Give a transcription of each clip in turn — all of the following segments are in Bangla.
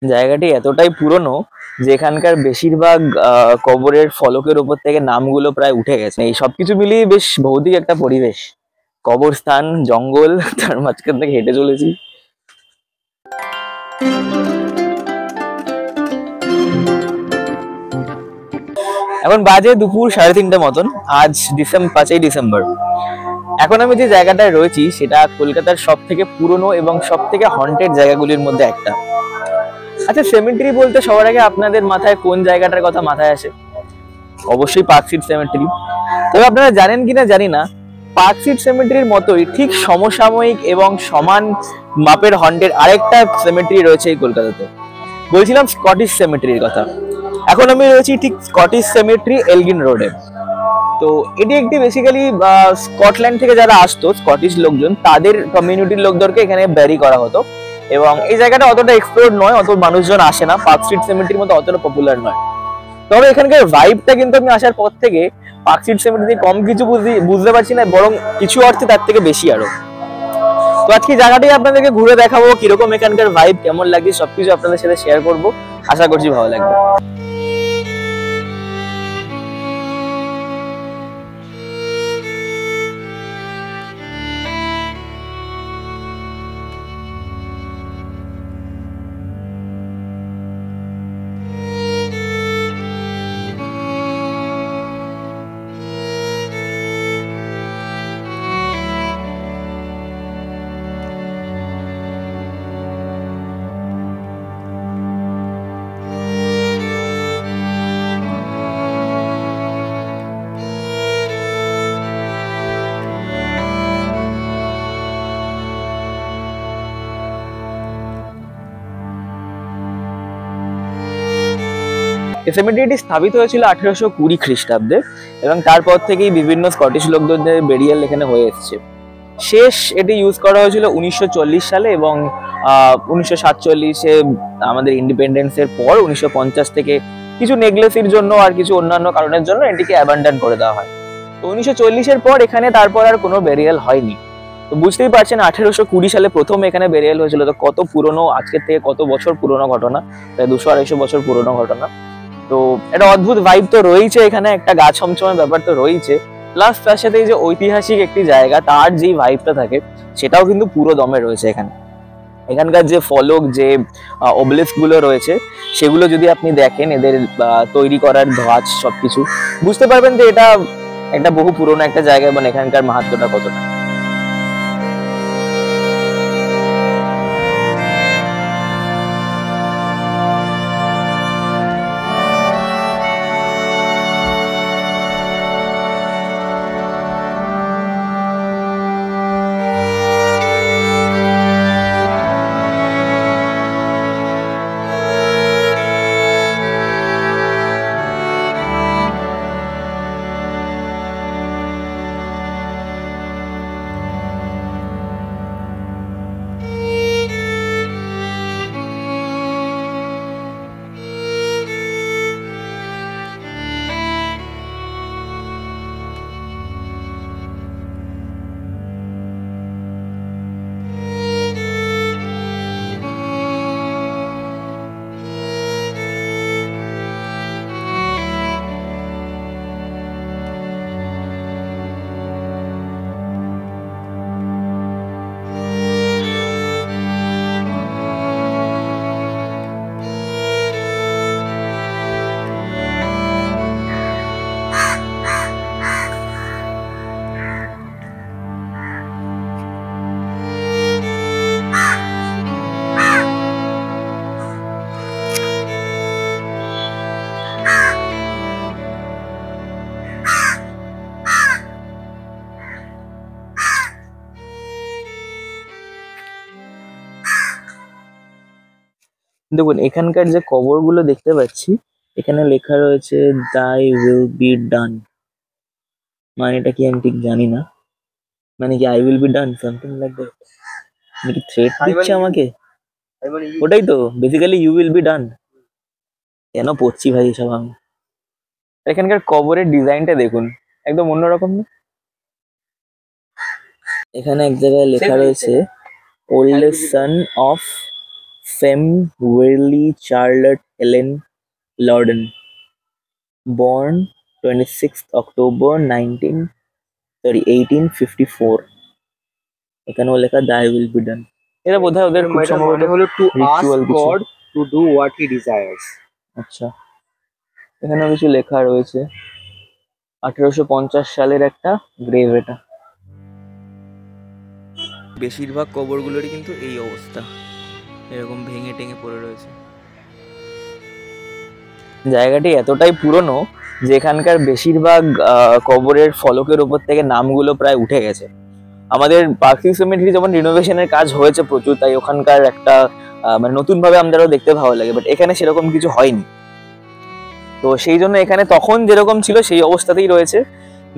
জায়গাটি এতটাই পুরনো যে এখানকার বেশিরভাগ কবরের ফলকের উপর থেকে নামগুলো প্রায় উঠে গেছে। এই সবকিছু মিলিয়ে বেশ ভৌতিক একটা পরিবেশ, কবরস্থান, জঙ্গল, তার মাঝখান থেকে হেঁটে চলেছি। এখন বাজে দুপুর 3:30 মতন। আজ 5ই ডিসেম্বর। এখন আমি যে জায়গাটায় রয়েছি সেটা কলকাতার সব থেকে পুরনো এবং সব থেকে হন্টেড জায়গাগুলির মধ্যে একটা। আচ্ছা, সেমেন্টারি বলতে সবার আগে আপনাদের মাথায় কোন জায়গাটার কথা মাথায় আসে? অবশ্যই পার্ক স্ট্রিট সেমেন্টারি। তবে আপনারা জানেন কিনা জানি না, পার্ক স্ট্রিট সেমেন্টারির মতোই ঠিক সমসাময়িক এবং সমান মাপের হন্টেড আরেকটা সেমেন্টারি রয়েছে এই কলকাতাতে। বলছিলাম স্কটিশ সেমেন্টারির কথা। এখন আমি রয়েছি ঠিক স্কটিশ সেমেন্টারি এলগিন রোডে। তো এটি একটি বেসিক্যালি স্কটল্যান্ড থেকে যারা আসতো, স্কটিশ লোকজন, তাদের কমিউনিটির লোকদেরকে এখানে ব্যারি করা হতো। এবং এই জায়গাটা অতটা এক্সপ্লোর নয়, অত মানুষজন আসে না, পার্ক স্ট্রিট সেমেন্টারির মতো অতটা পপুলার নয়। তবে এখানকার ভাইবটা কিন্তু আমি আসার পর থেকে পার্ক স্ট্রিট সেমেন্টারি কম কিছু বুঝতে পারছি না, বরং কিছু অর্থে তার থেকে বেশি আরো। তো আজকে জায়গাটাই আপনাদেরকে ঘুরে দেখাবো, কিরকম এখানকার ভাইব, কেমন লাগে, সবকিছু আপনাদের সাথে শেয়ার করবো। আশা করছি ভালো লাগবে। এই সেমেন্টারিটি স্থাপিত হয়েছিল 1820 খ্রিস্টাব্দে এবং তারপর থেকেই বিভিন্ন স্কটিশ লোকদের বেরিয়াল এখানে হয়ে এসেছে। শেষ এটি ইউজ করা হয়েছিল 1940 সালে এবং 1947-এ আমাদের ইন্ডিপেন্ডেন্সের পর 1950 থেকে কিছু নেগলেসির জন্য আর কিছু অন্যান্য কারণের জন্য এটিকে অ্যাবান্ডন করে দেওয়া হয়। তো 1940-এর পর এখানে তারপর আর কোনো বেরিয়াল হয়নি। তো বুঝতেই পারছেন 1820 সালে প্রথম এখানে বেরিয়াল হয়েছিল। তো কত পুরনো, আজকের থেকে কত বছর পুরনো ঘটনা, প্রায় 200-250 বছর পুরনো ঘটনা। তো একটা অদ্ভুত ভাইব তো রয়েছে এখানে, একটা গা ছমছমের ব্যাপার তো রয়েছে, প্লাস তার সাথে এই যে ঐতিহাসিক একটি জায়গা তার যেই ভাইবটা থাকে সেটাও কিন্তু পুরো দমে রয়েছে এখানে। এখানকার যে ফলক, যে অবলিস্ক গুলো রয়েছে সেগুলো যদি আপনি দেখেন, এদের তৈরি করার ধাঁচ সবকিছু, বুঝতে পারবেন যে এটা একটা বহু পুরনো একটা জায়গা এবং এখানকার মাহাত্ম্যটা কতটা। দেখুন এখানকার যে কবরগুলো দেখতে পাচ্ছি, এখানে লেখা রয়েছে দাই উইল বি ডান। মানেটা কি আমি ঠিক জানি না, মানে কি I will be done, something like that. মানে কি থ্রেট দিচ্ছে আমাকে? ওটাই তো basically, you will be done. কেন পড়ছি ভাই এসব আমি? এখানকার কবরের ডিজাইনটা দেখুন, একদম অন্যরকম না? এখানে এক জায়গায় লেখা রয়েছে oldest son of Fem Worley Charlotte Helen Loudon, born 26th October 1854. এখানেও লেখা thy will be done. এটা বোধহয় ওদের খুব সম্ভবত হলো টু আস্ক রিচুয়াল কিছু। God to do what he desires. আচ্ছা, এখানেও কিছু লেখা রয়েছে। 1850 সালের একটা গ্রেভ এটা। বেশিরভাগ কবরগুলোরই কিন্তু এই অবস্থা, এরকম ভেঙে টেঙে পড়ে রয়েছে। জায়গাটি এতটাই পুরনো যে এখানকার বেশিরভাগ কবরের ফলকের উপর থেকে নামগুলো প্রায় উঠে গেছে। আমাদের পার্কভিউ সিমেট্রি যেমন রিনোভেশনের কাজ হয়েছে প্রচুর, তাই ওখানকার একটা মানে নতুন ভাবে আমাদেরও দেখতে ভালো লাগে, বাট এখানে সেরকম কিছু হয়নি। তো সেই জন্য এখানে তখন যেরকম ছিল সেই অবস্থাতেই রয়েছে।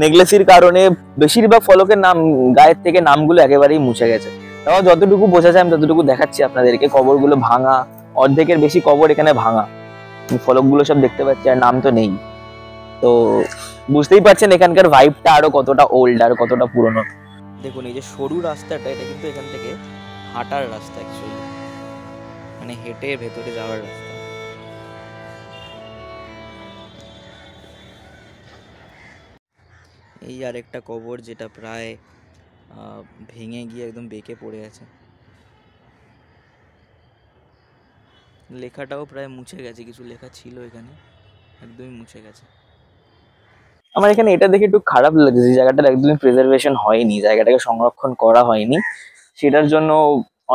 নেগলেসির কারণে বেশিরভাগ ফলকের নাম গায়ের থেকে নামগুলো একেবারেই মুছে গেছে। তাও যতটুকু বোঝা যায় আমি ততটুকু দেখাচ্ছি আপনাদেরকে। কবরগুলো ভাঙা, অর্ধেকের বেশি কবর এখানে ভাঙা, ফলকগুলো সব দেখতে পাচ্ছি, আর নাম তো নেই। তো বুঝতেই পারছেন এখানকার ভাইবটা আরো কতটা ওল্ড আর কতটা পুরনো। দেখুন এই যে সরু রাস্তাটা, এটা কিন্তু এখান থেকে হাঁটার রাস্তা, অ্যাকচুয়ালি মানে হেঁটে ভেতরে যাওয়ার রাস্তা। এই আর একটা কবর যেটা প্রায় ভেঙে গিয়ে একদম বেঁকে পড়ে আছে। লেখাটাও প্রায় মুছে গেছে, কিছু লেখা ছিল এখানে একদমই মুছে গেছে। আমার এখানে এটা দেখে একটু খারাপ লাগছে যে জায়গাটার একদমই প্রিজার্ভেশন হয়নি, জায়গাটাকে সংরক্ষণ করা হয়নি। সেটার জন্য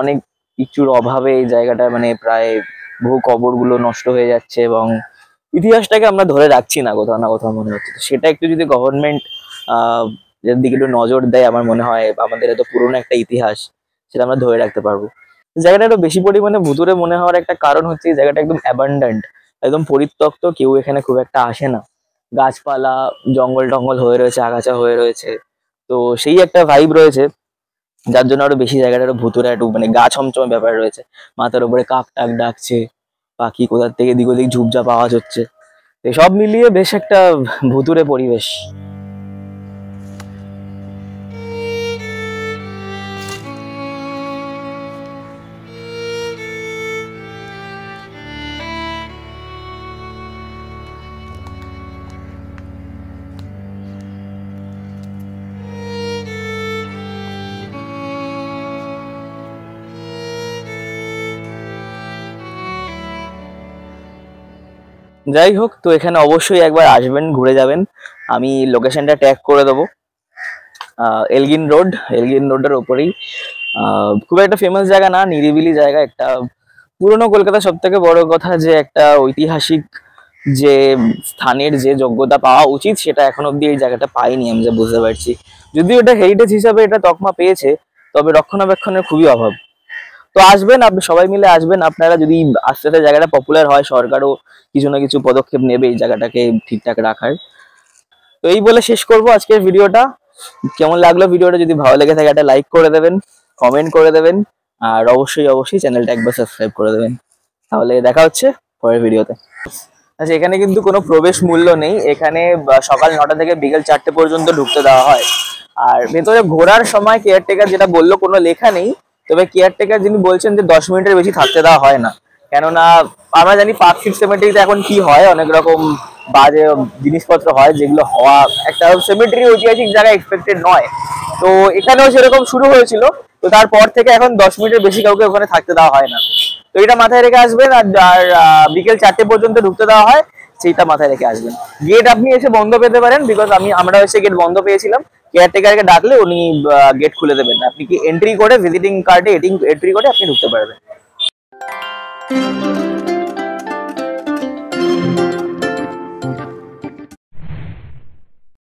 অনেক কিছুর অভাবে এই জায়গাটা মানে প্রায় বহু কবরগুলো নষ্ট হয়ে যাচ্ছে এবং ইতিহাসটাকে আমরা ধরে রাখছি না কোথাও না কোথাও মনে হচ্ছে। সেটা একটু যদি গভর্নমেন্ট এর দিকে একটু নজর দেয়, আমার মনে হয় আমাদের এত পুরনো একটা ইতিহাস সেটা আমরা ধরে রাখতে পারবো। জায়গাটা একটু বেশি পরিমাণে ভুতুরে মনে হওয়ার একটা কারণ হচ্ছে এই জায়গাটা একদম অ্যাবান্ডেন্ট, একদম পরিত্যক্ত, কেউ এখানে খুব একটা আসে না। গাছপালা জঙ্গল টঙ্গল হয়ে রয়েছে, আগাছা হয়ে রয়েছে, তো সেই একটা ভাইব রয়েছে যার জন্য আরো বেশি জায়গাটা আরো ভুতুরে একটু মানে গা ছমছমে ব্যাপার রয়েছে। মাথার উপরে কাক টাক ডাকছে, পাখি কোথার থেকে দিক ওদিক ঝুপঝাপ আওয়াজ হচ্ছে, সব মিলিয়ে বেশ একটা ভুতুরে পরিবেশ। যাই হোক, তো এখানে অবশ্যই একবার আসবেন, ঘুরে যাবেন। আমি লোকেশনটা ট্যাগ করে দেবো, এলগিন রোডের ওপরেই। খুব একটা ফেমাস জায়গা না, নিরিবিলি জায়গা, একটা পুরনো কলকাতা। সব থেকে বড় কথা যে একটা ঐতিহাসিক যে স্থানের যে যোগ্যতা পাওয়া উচিত সেটা এখন অব্দি এই জায়গাটা পাইনি আমি যা বুঝতে পারছি। যদিও এটা হেরিটেজ হিসাবে এটা তকমা পেয়েছে, তবে রক্ষণাবেক্ষণের খুবই অভাব। তো আসবেন, আপনি সবাই মিলে আসবেন। আপনারা যদি আস্তে আস্তে জায়গাটা পপুলার হয়, সরকারও কিছু না কিছু পদক্ষেপ নেবে এই জায়গাটাকে ঠিকঠাক রাখার। তো এই বলে শেষ করবো আজকের ভিডিওটা। কেমন লাগলো ভিডিওটা? যদি ভালো লেগে থাকে একটা লাইক করে দেবেন, কমেন্ট করে দেবেন, আর অবশ্যই চ্যানেলটা একবার সাবস্ক্রাইব করে দেবেন। তাহলে দেখা হচ্ছে পরের ভিডিওতে। আচ্ছা, এখানে কিন্তু কোনো প্রবেশ মূল্য নেই। এখানে সকাল 9টা থেকে বিকেল 4টে পর্যন্ত ঢুকতে দেওয়া হয়। আর ভেতরে ঘোরার সময় কেয়ারটেকার যেটা বললো কোনো লেখা নেই, তবে কেয়ারটেকার যিনি বলছেন যে 10 মিনিটের বেশি থাকতে দেওয়া হয় না। কেননা আমরা জানি পার্কভিউ সিমেট্রিতে এখন কি হয়, অনেক রকম বাজে জিনিসপত্র হয় যেগুলো হওয়া একটা সিমেট্রি ঐতিহাসিক জায়গায় এক্সপেক্টেড নয়। তো এখানেও সেরকম শুরু হয়েছিল, তো তারপর থেকে এখন 10 মিনিটের বেশি কাউকে ওখানে থাকতে দেওয়া হয় না। তো এটা মাথায় রেখে আসবেন। আর বিকেল 4টে পর্যন্ত ঢুকতে দেওয়া হয়, সেইটা মাথায় রেখে আসবেন। গেট আপনি এসে বন্ধ পেতে পারেন, বিকজ আমরা এসে গেট বন্ধ পেয়েছিলাম। কেয়ারটেকারকে ডাকলে উনি গেট খুলে দেবেন। আপনি কি এন্ট্রি করে ভিজিটিং কার্ডে এন্ট্রি করে আপনি ঢুকতে পারবেন।